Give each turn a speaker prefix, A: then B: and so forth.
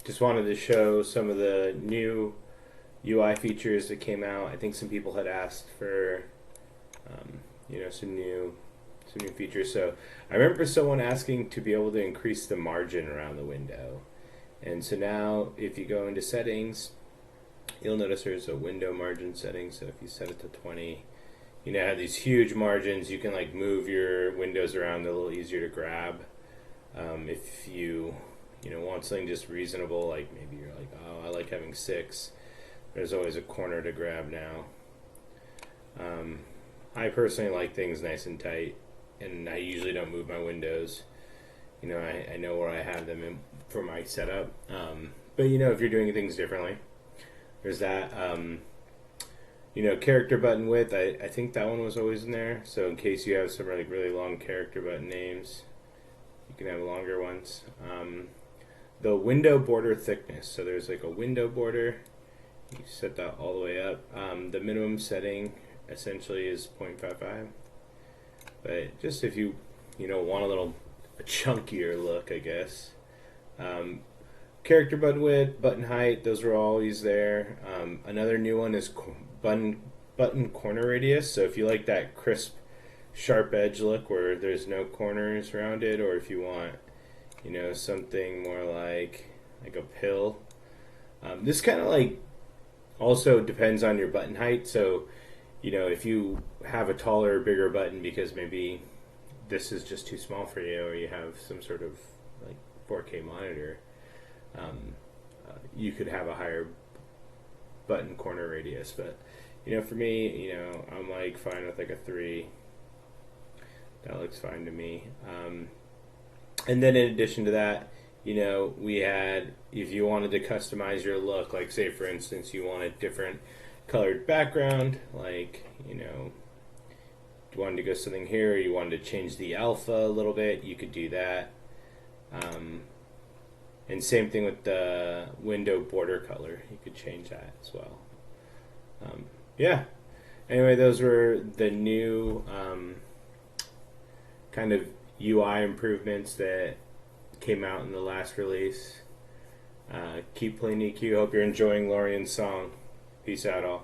A: Just wanted to show some of the new UI features that came out. I think some people had asked for, some new features. So I remember someone asking to be able to increase the margin around the window. And so now, if you go into settings, you'll notice there's a window margin setting. So if you set it to 20, you now have these huge margins. You can like move your windows around a little easier to grab. If you want something just reasonable, like maybe you're like, oh, I like having 6. There's always a corner to grab now. I personally like things nice and tight, and I usually don't move my windows. I know where I have them for my setup. But if you're doing things differently, there's that. Character button width. I think that one was always in there. So in case you have some like really long character button names, you can have longer ones. The window border thickness. So there's like a window border. You set that all the way up. The minimum setting essentially is 0.55. But just if you want a chunkier look, I guess. Character button width, button height, those are always there. Another new one is button corner radius. So if you like that crisp, sharp edge look where there's no corners around it, or if you want, something more like a pill. This kind of like also depends on your button height. So, if you have a taller or bigger button because maybe this is just too small for you, or you have some sort of like 4K monitor, you could have a higher button corner radius. But for me, I'm like fine with like a 3. That looks fine to me. And then in addition to that, we had, if you wanted to customize your look, like say for instance you want a different colored background, like you wanted to go something here, or you wanted to change the alpha a little bit, you could do that. And same thing with the window border color, you could change that as well. Yeah. Anyway, those were the new kind of UI improvements that came out in the last release. Keep playing EQ. Hope you're enjoying Lorian's song. Peace out, all.